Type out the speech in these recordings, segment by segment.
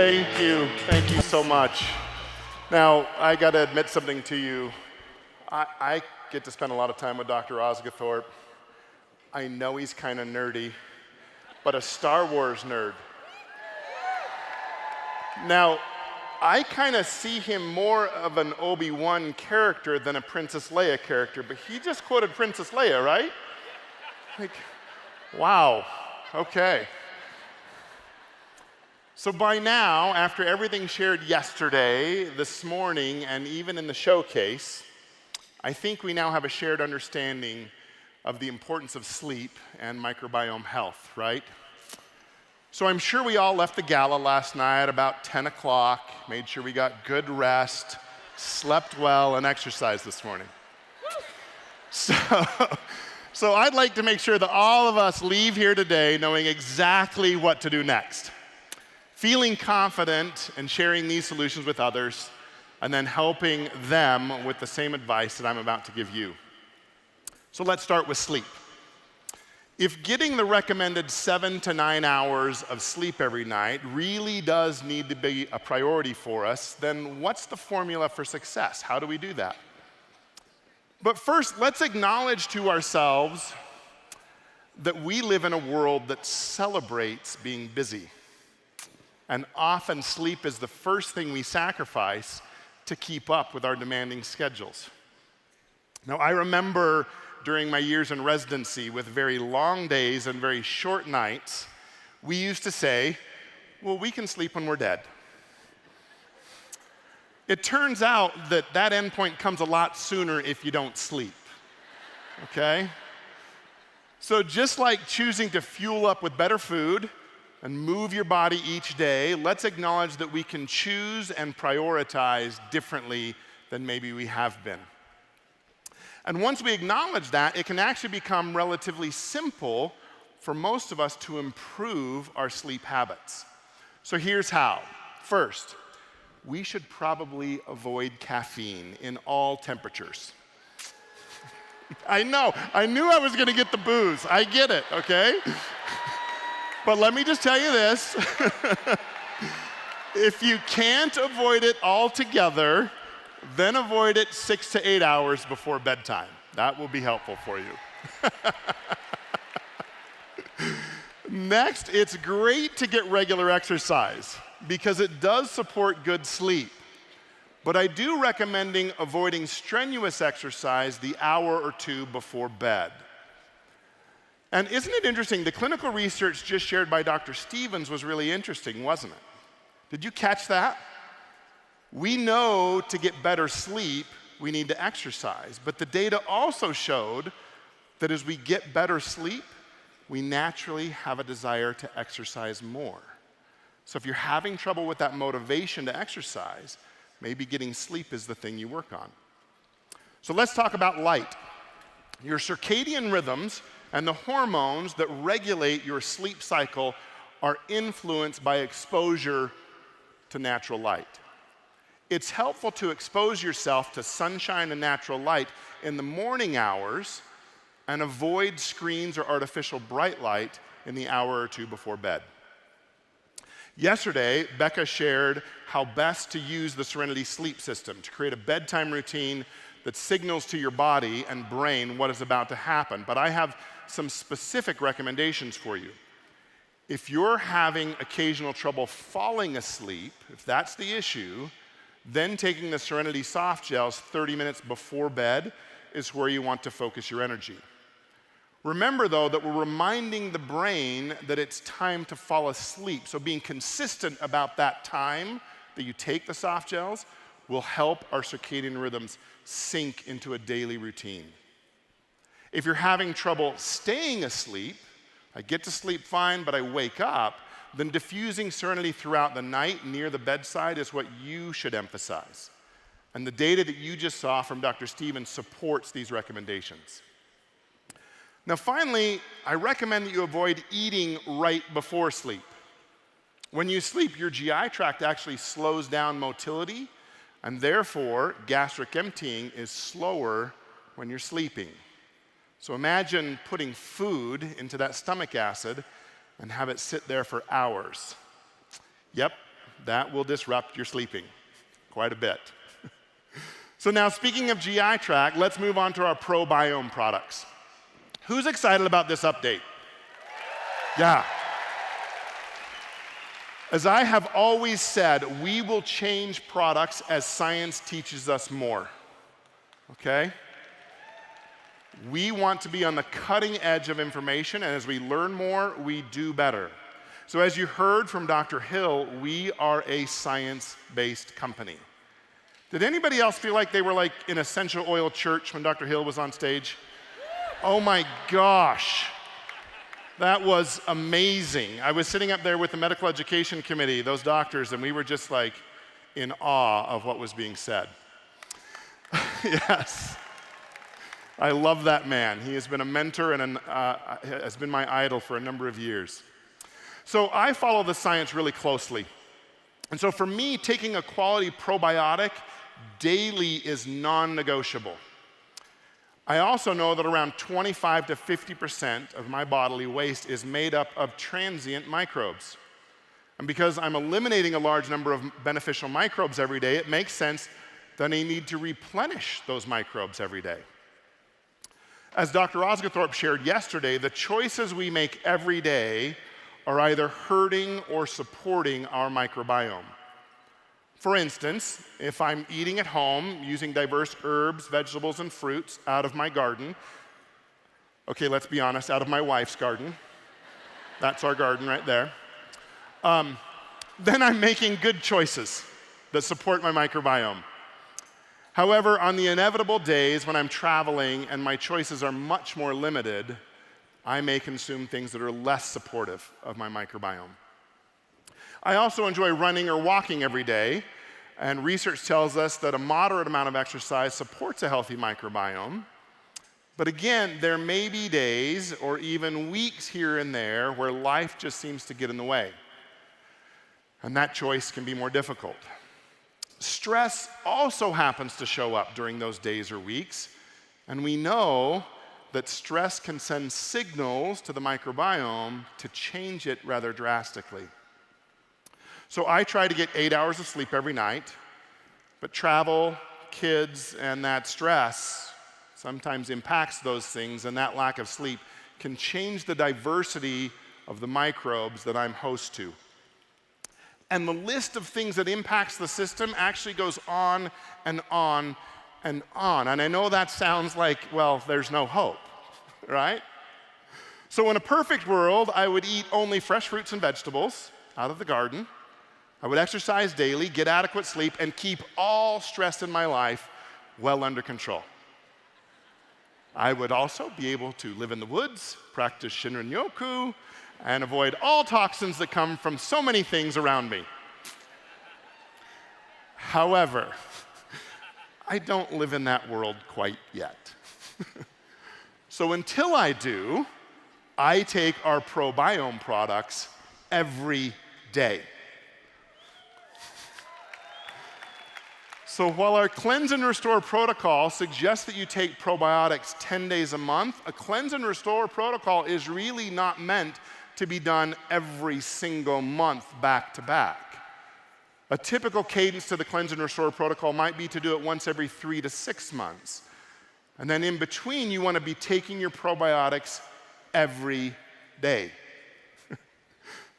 thank you. Thank you so much. Now, I got to admit something to you. I get to spend a lot of time with Dr. Osgathorpe. I know he's kind of nerdy, but a Star Wars nerd. Now, I kind of see him more of an Obi-Wan character than a Princess Leia character, but he just quoted Princess Leia, right? Like, wow, okay. So by now, after everything shared yesterday, this morning, and even in the showcase, I think we now have a shared understanding of the importance of sleep and microbiome health, right? So I'm sure we all left the gala last night about 10 o'clock, made sure we got good rest, slept well, and exercised this morning. So I'd like to make sure that all of us leave here today knowing exactly what to do next, feeling confident and sharing these solutions with others, and then helping them with the same advice that I'm about to give you. So let's start with sleep. If getting the recommended 7 to 9 hours of sleep every night really does need to be a priority for us, then what's the formula for success? How do we do that? But first, let's acknowledge to ourselves that we live in a world that celebrates being busy. And often sleep is the first thing we sacrifice to keep up with our demanding schedules. Now, I remember during my years in residency with very long days and very short nights, we used to say, well, we can sleep when we're dead. It turns out that that endpoint comes a lot sooner if you don't sleep, okay? So just like choosing to fuel up with better food and move your body each day, let's acknowledge that we can choose and prioritize differently than maybe we have been. And once we acknowledge that, it can actually become relatively simple for most of us to improve our sleep habits. So here's how. First, we should probably avoid caffeine in all temperatures. I know, I knew I was gonna get the booze. I get it, okay? But let me just tell you this. If you can't avoid it altogether, then avoid it 6 to 8 hours before bedtime. That will be helpful for you. Next, it's great to get regular exercise because it does support good sleep. But I do recommend avoiding strenuous exercise the hour or two before bed. And isn't it interesting? The clinical research just shared by Dr. Stevens was really interesting, wasn't it? Did you catch that? We know to get better sleep, we need to exercise. But the data also showed that as we get better sleep, we naturally have a desire to exercise more. So if you're having trouble with that motivation to exercise, maybe getting sleep is the thing you work on. So let's talk about light. Your circadian rhythms and the hormones that regulate your sleep cycle are influenced by exposure to natural light. It's helpful to expose yourself to sunshine and natural light in the morning hours and avoid screens or artificial bright light in the hour or two before bed. Yesterday, Becca shared how best to use the Serenity Sleep System to create a bedtime routine that signals to your body and brain what is about to happen. But I have some specific recommendations for you. If you're having occasional trouble falling asleep, if that's the issue, then taking the Serenity Soft Gels 30 minutes before bed is where you want to focus your energy. Remember, though, that we're reminding the brain that it's time to fall asleep. So being consistent about that time that you take the soft gels will help our circadian rhythms sink into a daily routine. If you're having trouble staying asleep, I get to sleep fine, but I wake up, then diffusing Serenity throughout the night near the bedside is what you should emphasize. And the data that you just saw from Dr. Stevens supports these recommendations. Now finally, I recommend that you avoid eating right before sleep. When you sleep, your GI tract actually slows down motility, and therefore gastric emptying is slower when you're sleeping. So imagine putting food into that stomach acid and have it sit there for hours. Yep, that will disrupt your sleeping quite a bit. So now, speaking of GI tract, let's move on to our probiome products. Who's excited about this update? Yeah. As I have always said, we will change products as science teaches us more, okay? We want to be on the cutting edge of information, and as we learn more, we do better. So as you heard from Dr. Hill, we are a science-based company. Did anybody else feel like they were like in essential oil church when Dr. Hill was on stage? Oh my gosh. That was amazing. I was sitting up there with the medical education committee, those doctors, and we were just like in awe of what was being said. Yes. I love that man. He has been a mentor and has been my idol for a number of years. So I follow the science really closely. And so for me, taking a quality probiotic daily is non-negotiable. I also know that around 25 to 50% of my bodily waste is made up of transient microbes. And because I'm eliminating a large number of beneficial microbes every day, it makes sense that I need to replenish those microbes every day. As Dr. Osgothorpe shared yesterday, the choices we make every day are either hurting or supporting our microbiome. For instance, if I'm eating at home using diverse herbs, vegetables, and fruits out of my garden, okay, let's be honest, out of my wife's garden, that's our garden right there, then I'm making good choices that support my microbiome. However, on the inevitable days when I'm traveling and my choices are much more limited, I may consume things that are less supportive of my microbiome. I also enjoy running or walking every day, and research tells us that a moderate amount of exercise supports a healthy microbiome. But again, there may be days or even weeks here and there where life just seems to get in the way. And that choice can be more difficult. Stress also happens to show up during those days or weeks, and we know that stress can send signals to the microbiome to change it rather drastically. So I try to get 8 hours of sleep every night, but travel, kids, and that stress sometimes impacts those things, and that lack of sleep can change the diversity of the microbes that I'm host to. And the list of things that impacts the system actually goes on and on and on. And I know that sounds like, well, there's no hope, right? So in a perfect world, I would eat only fresh fruits and vegetables out of the garden. I would exercise daily, get adequate sleep, and keep all stress in my life well under control. I would also be able to live in the woods, practice Shinrin-yoku, and avoid all toxins that come from so many things around me. However, I don't live in that world quite yet. So until I do, I take our probiome products every day. So while our Cleanse and Restore protocol suggests that you take probiotics 10 days a month, a Cleanse and Restore protocol is really not meant to be done every single month back to back. A typical cadence to the Cleanse and Restore protocol might be to do it once every 3 to 6 months. And then in between, you want to be taking your probiotics every day.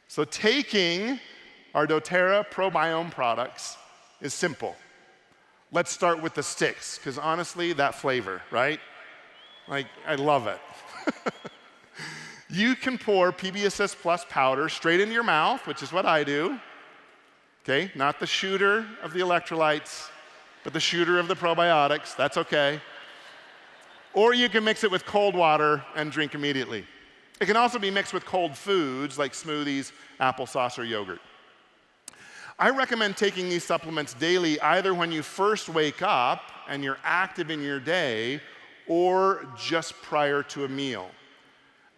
So taking our doTERRA probiome products is simple. Let's start with the sticks, because honestly, that flavor, right? Like, I love it. You can pour PB Assist Plus powder straight into your mouth, which is what I do. Okay, not the shooter of the electrolytes, but the shooter of the probiotics. That's okay. Or you can mix it with cold water and drink immediately. It can also be mixed with cold foods like smoothies, applesauce, or yogurt. I recommend taking these supplements daily either when you first wake up and you're active in your day or just prior to a meal.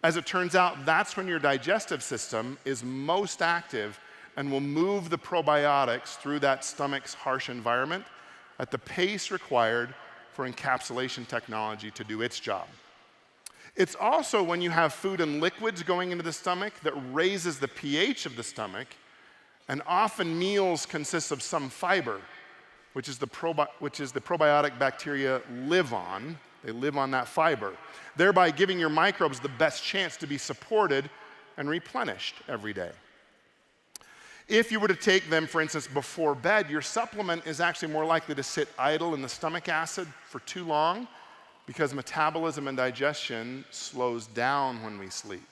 As it turns out, that's when your digestive system is most active and will move the probiotics through that stomach's harsh environment at the pace required for encapsulation technology to do its job. It's also when you have food and liquids going into the stomach that raises the pH of the stomach, And often meals consist of some fiber, which is the probiotic bacteria live on. They live on that fiber, thereby giving your microbes the best chance to be supported and replenished every day. If you were to take them, for instance, before bed, your supplement is actually more likely to sit idle in the stomach acid for too long because metabolism and digestion slows down when we sleep.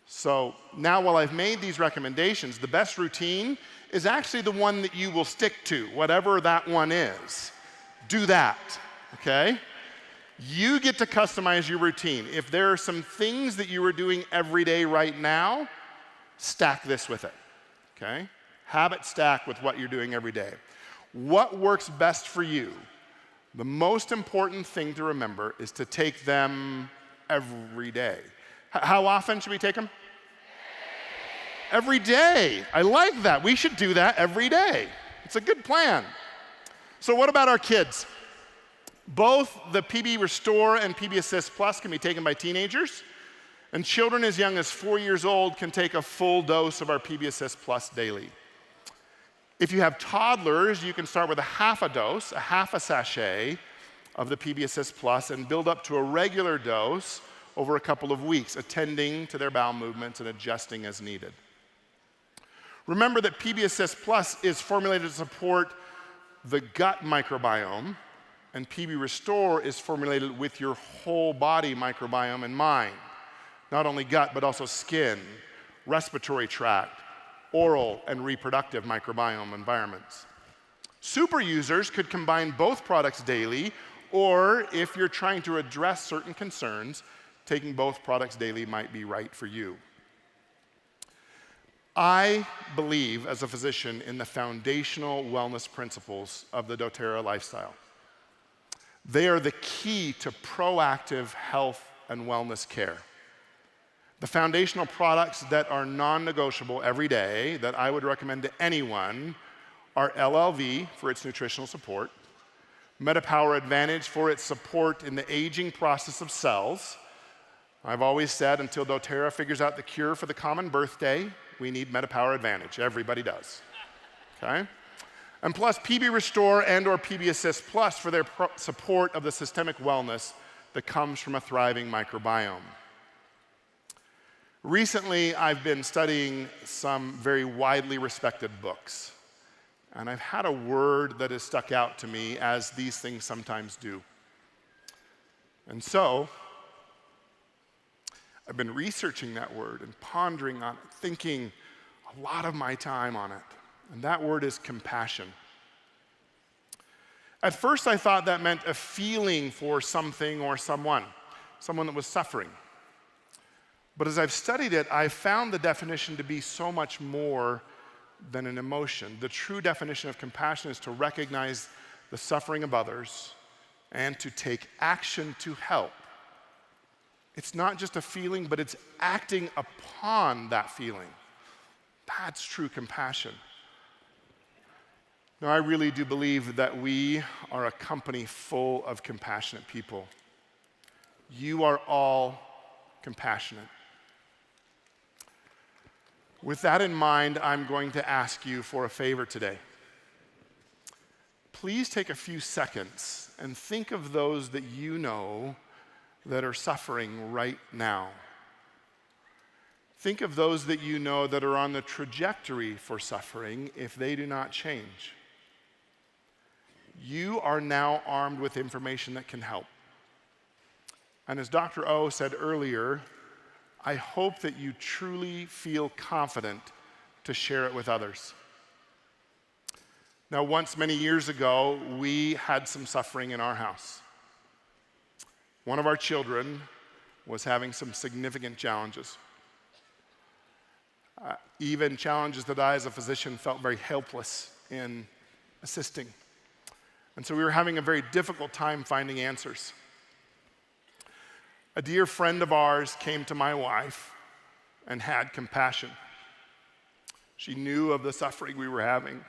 So now while I've made these recommendations, the best routine is actually the one that you will stick to, whatever that one is. Do that, okay? You get to customize your routine. If there are some things that you are doing every day right now, stack this with it, okay? Habit stack with what you're doing every day. What works best for you? The most important thing to remember is to take them every day. How often should we take them? Every day. I like that. We should do that every day. It's a good plan. So what about our kids? Both the PB Restore and PB Assist Plus can be taken by teenagers, and children as young as 4 years old can take a full dose of our PB Assist Plus daily. If you have toddlers, you can start with a half a dose, a half a sachet of the PB Assist Plus and build up to a regular dose over a couple of weeks, attending to their bowel movements and adjusting as needed. Remember that PB Assist Plus is formulated to support the gut microbiome, and PB Restore is formulated with your whole body microbiome in mind. Not only gut, but also skin, respiratory tract, oral and reproductive microbiome environments. Super users could combine both products daily, or if you're trying to address certain concerns, taking both products daily might be right for you. I believe, as a physician, in the foundational wellness principles of the doTERRA lifestyle. They are the key to proactive health and wellness care. The foundational products that are non-negotiable every day that I would recommend to anyone are LLV for its nutritional support, MetaPower Advantage for its support in the aging process of cells. I've always said until doTERRA figures out the cure for the common birthday, we need MetaPower Advantage. Everybody does, okay? And plus PB Restore and or PB Assist Plus for their support of the systemic wellness that comes from a thriving microbiome. Recently, I've been studying some very widely respected books, and I've had a word that has stuck out to me, as these things sometimes do. And so, I've been researching that word and pondering on it, thinking a lot of my time on it, and that word is compassion. At first, I thought that meant a feeling for something or someone that was suffering. But as I've studied it, I've found the definition to be so much more than an emotion. The true definition of compassion is to recognize the suffering of others and to take action to help. It's not just a feeling, but it's acting upon that feeling. That's true compassion. Now, I really do believe that we are a company full of compassionate people. You are all compassionate. With that in mind, I'm going to ask you for a favor today. Please take a few seconds and think of those that you know that are suffering right now. Think of those that you know that are on the trajectory for suffering if they do not change. You are now armed with information that can help. And as Dr. O said earlier, I hope that you truly feel confident to share it with others. Now, once many years ago, we had some suffering in our house. One of our children was having some significant challenges. Even challenges that I, as a physician, felt very helpless in assisting. And so we were having a very difficult time finding answers. A dear friend of ours came to my wife and had compassion. She knew of the suffering we were having.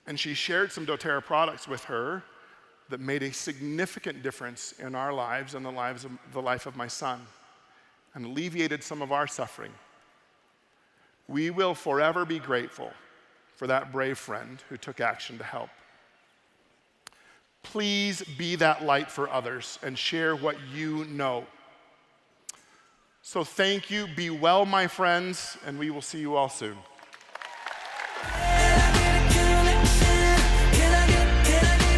And she shared some doTERRA products with her that made a significant difference in our lives and the life of my son, and alleviated some of our suffering. we will forever be grateful for that brave friend who took action to help. Please be that light for others and share what you know. So thank you, be well, my friends, and we will see you all soon.